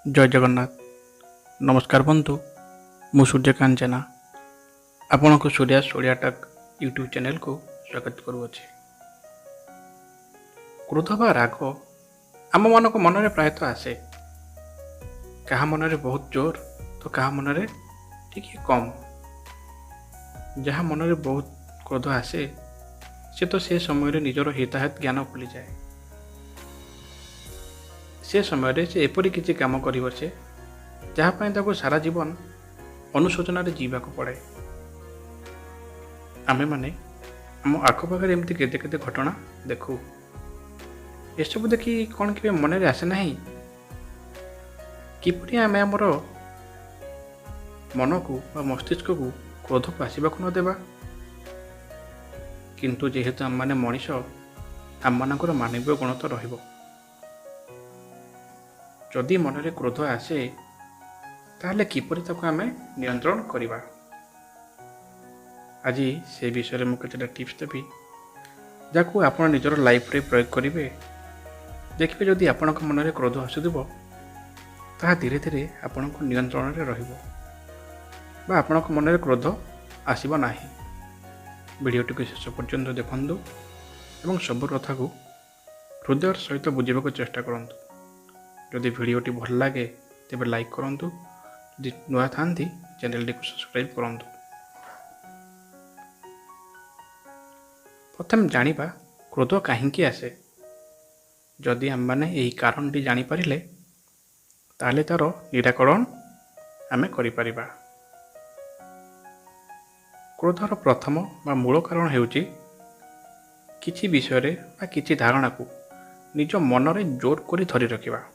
जय जगन्नाथ। नमस्कार बंधु, मु सूर्यकांत जेना आपण को सूर्यास ओडिया टक यूट्यूब चैनल को स्वागत करुअछि। क्रोध बा राग आम मन मनरे प्रायतः आसे। कहा मनरे बहुत जोर तो कहा मनरे टिके कम। जहाँ मनरे बहुत क्रोध आसे से तो से समय निजर हिताहित ज्ञान भूली जाए। से समय से एपरी किसी काम कर बसे जहाँपाई सारा जीवन अनुशोचन जीवाक पड़े। आमे माने आम आखपाखे एमती केते केते घटना देखू। एसबू देखी कौन के मन में आसे ना किपरि आमे आमर मन को मस्तिष्क को क्रोध को आसवाक न देवा। किंतु जेहेतु आम माने मनीष आम मानकर मानवीय गुण तो रहिबो। जदि मनरे क्रोध आसे ताहले किपरि ताको आमे नियंत्रण करिबा। आज से विषय में केतेटा टिप्स देबी जाकू आपण निजर लाइफ रे प्रयोग करिवे। देखिए जदि आपणक मनरे क्रोध आसुदिबो ताहा धीरे धीरे आपणक नियंत्रण रे रहिबो बा आपणक मनरे क्रोध आसीबो नाही। वीडियोटी को शेष पर्यंत देखंतु एवं सब कथा को हृदय सहित बुझाक चेष्टा करंतु। जदि वीडियोटी भल लगे तेबे लाइक करंतु, जदि नुआ थांती चैनल को सब्सक्राइब करंतु। प्रथम जानिबा क्रोध काहींकी आसे। जदि आम माने एही कारणटी जानि परिले ताले तार निराकरण आमे करि परिबा। क्रोधर प्रथम बा मूल कारण हेउची किछि विषय रे बा किछि धारणा को निज मनरे जोर करी धरि रखिबा।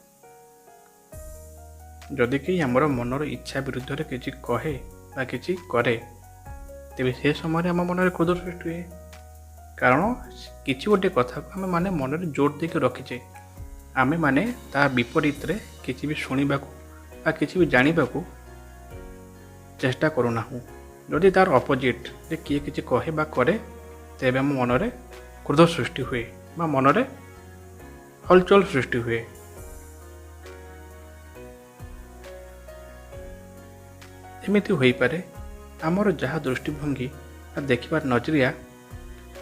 जदि कि आमर मनर इच्छा विरुद्ध रे किछि कहे बा किछि करे तेबे से समय आम मन क्रोध सृष्टि हुए। कारण किछि गोटे कथा को आमे माने मनरे जोर देके रखिचे, आमे माने ता विपरीत रे किछि भी सुनिबाकू बा किछि भी जानिबाकू चेष्टा करूना हूँ। जदि तार अपोजिट जे किए किछि कहे बा करे तेबे आम मनरे क्रोध सृष्टि हुए बा मनरे हलचल सृष्टि हुए। एमिति होई पारे आमर जहाँ दृष्टिभंगी देखिबार नजरिया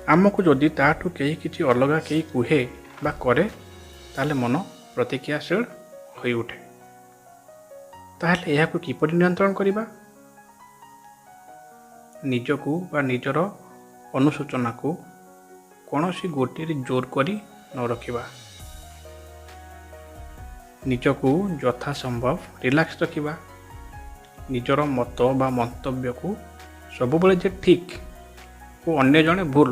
आमको जदि ताठू कहीं किसी अलग कहीं कुहे बा करे ताले मन प्रतिक्रियाशील होई उठे। ताहले यह को किपरि नियंत्रण करिबा? निजकू बा निजर अनुसूचना को कौनसी गोटे जोर करी न रखिबा। निजकू यथा संभव रिलैक्स रखिबा। निजर मत बा मंतव्य को सब बेले जे ठीक और अन्य जने भूल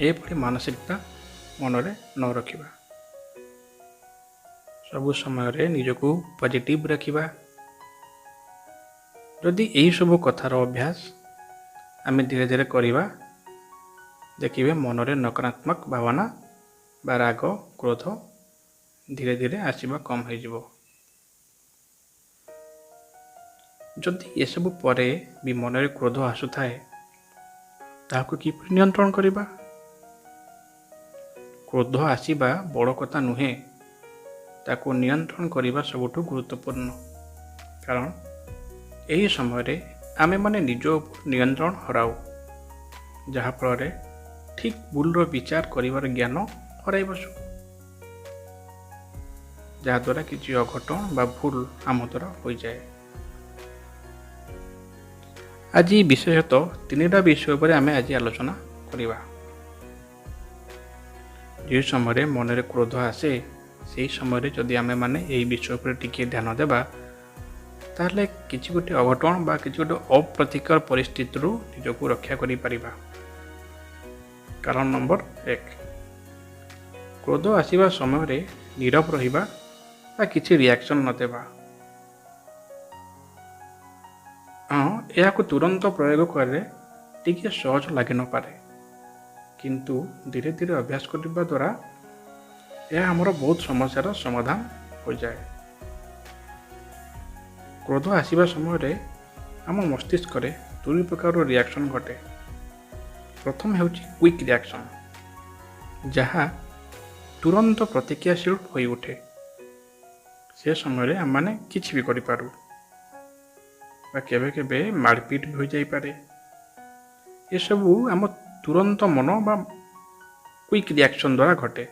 एपरि मानसिकता मनरे न रखिबा। सबु समय रे निजको पॉजिटिव रखिबा। जदि यही सब कथार अभ्यास आमे धीरे धीरे करिबा देखिबे मनरे नकारात्मक भावना बा राग क्रोध धीरे धीरे आसीबा कम हो जिवो। जदि ये सब परे भी मनरे क्रोध आसुथाए ताहाको किपरि नियंत्रण करिबा? क्रोध आसीबा बड़ कथा नुहे, ताको नियंत्रण करिबा सबुठु गुरुत्वपूर्ण। कारण एही समय आमे माने निज नियंत्रण हराऊ, जहा फल ठीक भूलर विचार करिवार ज्ञान हराई बसु, जहा द्वारा किछि अघटन बा भूल आम द्वारा हो जाए। आज विशेषतः तीनटा विषय पर आमे आज आलोचना करिबा। जे समय मनरे क्रोध आसे से समय जदि आमे माने एही विषय पर टिके ध्यान देबा ताहले किछि गोटे अघटन बा किछि गोटे अप्रतिकर परिस्थिति रु निजको रक्षा करि परिबा। कारण नंबर 1, क्रोध आसीबा समय नीरव रहिबा बा किछि रिएक्शन न देबा। हाँ, यह तुरंत प्रयोग करे टिके सहज लगे न पारे, किंतु धीरे धीरे अभ्यास करने द्वारा यह हमर बहुत समस्यार समाधान हो जाए। क्रोध आसीबा समय आम मस्तिष्क रे दुई प्रकार रिएक्शन घटे। प्रथम हेउची क्विक रिएक्शन, जहाँ तुरंत प्रतिक्रियाशील हो उठे। ସେ ସମୟରେ ଆମମାନେ କିଛି ବି କରିପାରୁ ବା କେବେ କେବେ ମାରପିଟ ବି ହୋଇଯାଇପାରେ। ଏସବୁ ଆମ ତୁରନ୍ତ ମନ ବା କ୍ୱିକ୍ ରିଆକ୍ସନ୍ ଦ୍ୱାରା ଘଟେ।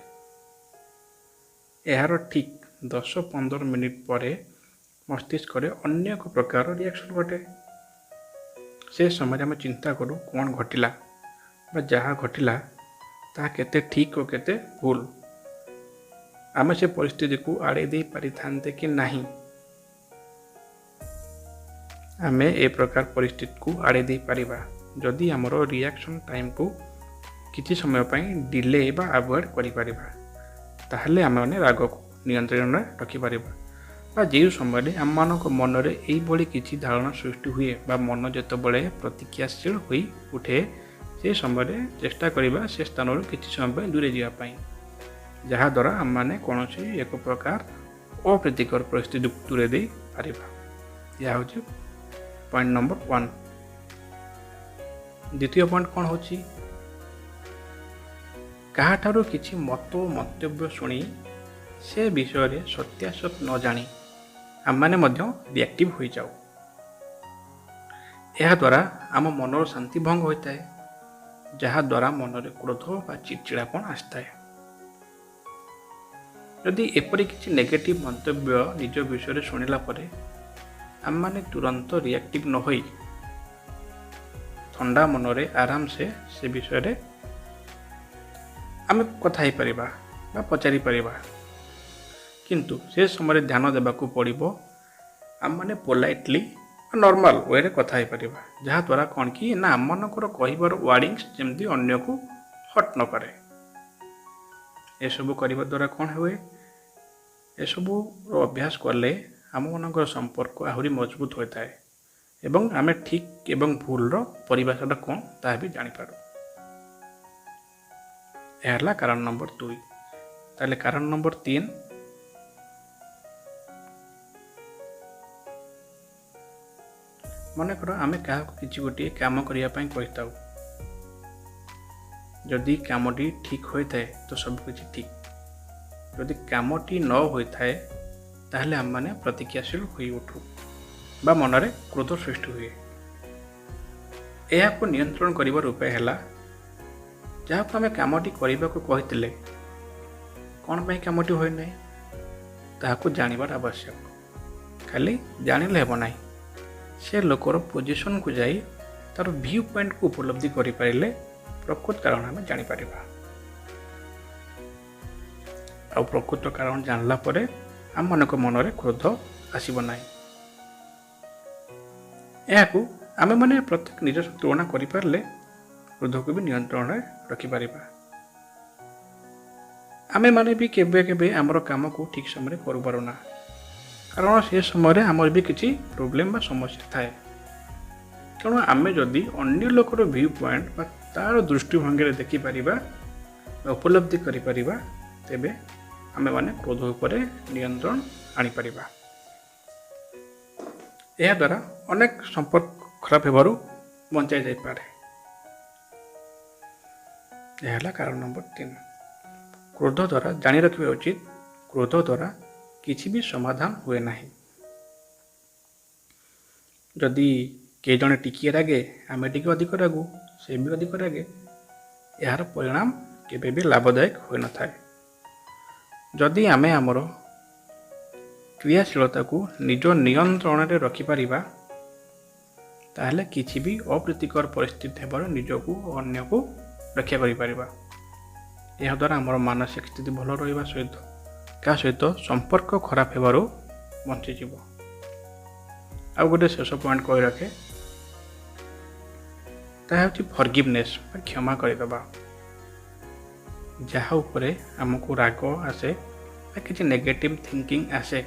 ଏହାର ଠିକ୍ 10-15 ମିନିଟ୍ ପରେ ମସ୍ତିଷ୍କରେ ଅନ୍ୟ ଏକ ପ୍ରକାର ରିଆକ୍ସନ୍ ଘଟେ। ସେ ସମୟରେ ଆମେ ଚିନ୍ତା କରୁ କ'ଣ ଘଟିଲା ବା ଯାହା ଘଟିଲା ତାହା କେତେ ଠିକ୍ ଓ କେତେ ଭୁଲ। ଆମେ ସେ ପରିସ୍ଥିତିକୁ ଆଡ଼େଇ ଦେଇ ପାରିଥାନ୍ତେ କି ନାହିଁ। ଆମେ ଏ ପ୍ରକାର ପରିସ୍ଥିତିକୁ ଆଡ଼େଇ ଦେଇପାରିବା ଯଦି ଆମର ରିଆକ୍ସନ୍ ଟାଇମ୍କୁ କିଛି ସମୟ ପାଇଁ ଡିଲେ ବା ଆଭଏଡ଼୍ କରିପାରିବା। ତାହେଲେ ଆମେମାନେ ରାଗକୁ ନିୟନ୍ତ୍ରଣରେ ରଖିପାରିବା। ବା ଯେଉଁ ସମୟରେ ଆମମାନଙ୍କ ମନରେ ଏଇଭଳି କିଛି ଧାରଣା ସୃଷ୍ଟି ହୁଏ ବା ମନ ଯେତେବେଳେ ପ୍ରତିକ୍ରିୟାଶୀଳ ହୋଇ ଉଠେ, ସେ ସମୟରେ ଚେଷ୍ଟା କରିବା ସେ ସ୍ଥାନରୁ କିଛି ସମୟ ପାଇଁ ଦୂରେଇ ଯିବା ପାଇଁ, ଯାହାଦ୍ୱାରା ଆମମାନେ କୌଣସି ଏକ ପ୍ରକାର ଅପ୍ରୀତିକର ପରିସ୍ଥିତିକୁ ଦୂରେଇ ଦେଇପାରିବା। ଏହା ହେଉଛି ପଏଣ୍ଟ ନମ୍ବର 1। ଦ୍ୱିତୀୟ ପଏଣ୍ଟ କ'ଣ ହେଉଛି, କାହାଠାରୁ କିଛି ମତ ଓ ମନ୍ତବ୍ୟ ଶୁଣି ସେ ବିଷୟରେ ସତ୍ୟାସତ ନ ଜାଣି ଆମମାନେ ମଧ୍ୟ ରିଆକ୍ଟିଭ ହୋଇଯାଉ। ଏହାଦ୍ୱାରା ଆମ ମନର ଶାନ୍ତି ଭଙ୍ଗ ହୋଇଥାଏ, ଯାହାଦ୍ୱାରା ମନରେ କ୍ରୋଧ ବା ଚିଡ଼ଚିଡ଼ାପଣ ଆସିଥାଏ। ଯଦି ଏପରି କିଛି ନେଗେଟିଭ ମନ୍ତବ୍ୟ ନିଜ ବିଷୟରେ ଶୁଣିଲା ପରେ ଆମମାନେ ତୁରନ୍ତ ରିଆକ୍ଟିଭ ନ ହୋଇ ଥଣ୍ଡା ମନରେ ଆରାମସେ ସେ ବିଷୟରେ ଆମେ କଥା ହେଇପାରିବା ବା ପଚାରିପାରିବା। କିନ୍ତୁ ସେ ସମୟରେ ଧ୍ୟାନ ଦେବାକୁ ପଡ଼ିବ ଆମମାନେ ପୋଲାଇଟଲି ନର୍ମାଲ ୱେରେ କଥା ହେଇପାରିବା, ଯାହାଦ୍ୱାରା କ'ଣ କି ନା ଆମମାନଙ୍କର କହିବାର ୱାର୍ଡ଼ିଙ୍ଗସ୍ ଯେମିତି ଅନ୍ୟକୁ ହଟ୍ ନ କରେ। ଏସବୁ କରିବା ଦ୍ୱାରା କ'ଣ ହୁଏ, ଏସବୁର ଅଭ୍ୟାସ କଲେ ଆମମାନଙ୍କର ସମ୍ପର୍କ ଆହୁରି ମଜବୁତ ହୋଇଥାଏ ଏବଂ ଆମେ ଠିକ୍ ଏବଂ ଭୁଲର ପରିଭାଷାଟା କ'ଣ ତାହା ବି ଜାଣିପାରୁ। ଏହା ହେଲା କାରଣ ନମ୍ବର 2। ତାହେଲେ କାରଣ ନମ୍ବର 3, ମନେକର ଆମେ କାହାକୁ କିଛି ଗୋଟିଏ କାମ କରିବା ପାଇଁ କହିଥାଉ। ଯଦି କାମଟି ଠିକ୍ ହୋଇଥାଏ ତ ସବୁକିଛି ଠିକ୍। ଯଦି କାମଟି ନ ହୋଇଥାଏ ତାହେଲେ ଆମମାନେ ପ୍ରତିକ୍ରିୟାଶୀଳ ହୋଇ ଉଠୁ ବା ମନରେ କ୍ରୋଧ ସୃଷ୍ଟି ହୁଏ। ଏହାକୁ ନିୟନ୍ତ୍ରଣ କରିବାର ଉପାୟ ହେଲା, ଯାହାକୁ ଆମେ କାମଟି କରିବାକୁ କହିଥିଲେ କ'ଣ ପାଇଁ କାମଟି ହୋଇନାହିଁ ତାହାକୁ ଜାଣିବାର ଆବଶ୍ୟକ। ଖାଲି ଜାଣିଲେ ହେବ ନାହିଁ, ସେ ଲୋକର ପୋଜିସନକୁ ଯାଇ ତା'ର ଭ୍ୟୁ ପଏଣ୍ଟକୁ ଉପଲବ୍ଧି କରିପାରିଲେ ପ୍ରକୃତ କାରଣ ଆମେ ଜାଣିପାରିବା। ଆଉ ପ୍ରକୃତ କାରଣ ଜାଣିଲା ପରେ ଆମମାନଙ୍କ ମନରେ କ୍ରୋଧ ଆସିବ ନାହିଁ। ଏହାକୁ ଆମେମାନେ ପ୍ରତ୍ୟେକ ନିଜ ସହ ତୁଳନା କରିପାରିଲେ କ୍ରୋଧକୁ ବି ନିୟନ୍ତ୍ରଣରେ ରଖିପାରିବା। ଆମେମାନେ ବି କେବେ କେବେ ଆମର କାମକୁ ଠିକ୍ ସମୟରେ କରିପାରୁନା, କାରଣ ସେ ସମୟରେ ଆମର ବି କିଛି ପ୍ରୋବ୍ଲେମ୍ ବା ସମସ୍ୟା ଥାଏ। ତେଣୁ ଆମେ ଯଦି ଅନ୍ୟ ଲୋକର ଭ୍ୟୁ ପଏଣ୍ଟ ବା ତା'ର ଦୃଷ୍ଟିଭଙ୍ଗୀରେ ଦେଖିପାରିବା ବା ଉପଲବ୍ଧି କରିପାରିବା, ତେବେ ଆମେମାନେ କ୍ରୋଧ ଉପରେ ନିୟନ୍ତ୍ରଣ ଆଣିପାରିବା। ଏହାଦ୍ୱାରା ଅନେକ ସମ୍ପର୍କ ଖରାପ ହେବାରୁ ବଞ୍ଚାଇ ଯାଇପାରେ। ଏହା ହେଲା କାରଣ ନମ୍ବର 3। କ୍ରୋଧ ଦ୍ୱାରା ଜାଣି ରଖିବା ଉଚିତ, କ୍ରୋଧ ଦ୍ୱାରା କିଛି ବି ସମାଧାନ ହୁଏ ନାହିଁ। ଯଦି କିଏ ଜଣେ ଟିକିଏ ରାଗେ, ଆମେ ଟିକେ ଅଧିକ ରାଗୁ, ସେ ବି ଅଧିକ ରାଗେ, ଏହାର ପରିଣାମ କେବେ ବି ଲାଭଦାୟକ ହୋଇନଥାଏ। ଯଦି ଆମେ ଆମର କ୍ରିୟାଶୀଳତାକୁ ନିଜ ନିୟନ୍ତ୍ରଣରେ ରଖିପାରିବା, ତାହେଲେ କିଛି ବି ଅପ୍ରୀତିକର ପରିସ୍ଥିତି ହେବାରୁ ନିଜକୁ ଓ ଅନ୍ୟକୁ ରକ୍ଷା କରିପାରିବା। ଏହାଦ୍ୱାରା ଆମର ମାନସିକ ସ୍ଥିତି ଭଲ ରହିବା ସହିତ କାହା ସହିତ ସମ୍ପର୍କ ଖରାପ ହେବାରୁ ବଞ୍ଚିଯିବ। ଆଉ ଗୋଟେ ଶେଷ ପଏଣ୍ଟ କହି ରଖେ, ତାହା ହେଉଛି ଫରଗିଭନେସ୍ ବା କ୍ଷମା କରିଦେବା। ଯାହା ଉପରେ ଆମକୁ ରାଗ ଆସେ ବା କିଛି ନେଗେଟିଭ୍ ଥିଙ୍କିଂ ଆସେ,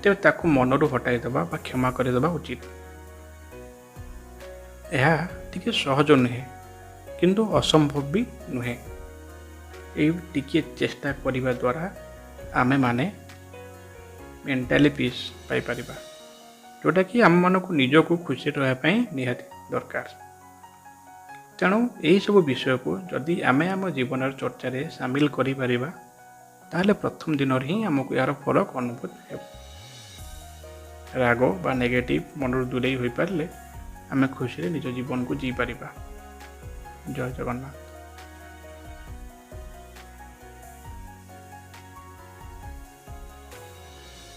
ତେବେ ତାକୁ ମନରୁ ହଟାଇଦେବା ବା କ୍ଷମା କରିଦେବା ଉଚିତ। ଏହା ଟିକେ ସହଜ ନୁହେଁ କିନ୍ତୁ ଅସମ୍ଭବ ବି ନୁହେଁ। ଏଇ ଟିକିଏ ଚେଷ୍ଟା କରିବା ଦ୍ୱାରା ଆମେମାନେ ମେଣ୍ଟାଲି ପିସ୍ ପାଇପାରିବା, ଯେଉଁଟାକି ଆମମାନଙ୍କୁ ନିଜକୁ ଖୁସି ରହିବା ପାଇଁ ନିହାତି ଦରକାର। ତେଣୁ ଏହିସବୁ ବିଷୟକୁ ଯଦି ଆମେ ଆମ ଜୀବନର ଚର୍ଚ୍ଚାରେ ସାମିଲ କରିପାରିବା, ତାହେଲେ ପ୍ରଥମ ଦିନରେ ହିଁ ଆମକୁ ଏହାର ଫରକ ଅନୁଭୂତ ହେବ। ରାଗ ବା ନେଗେଟିଭ୍ ମନରୁ ଦୂରେଇ ହୋଇପାରିଲେ ଆମେ ଖୁସିରେ ନିଜ ଜୀବନକୁ ଜିଇପାରିବା। ଜୟ ଜଗନ୍ନାଥ।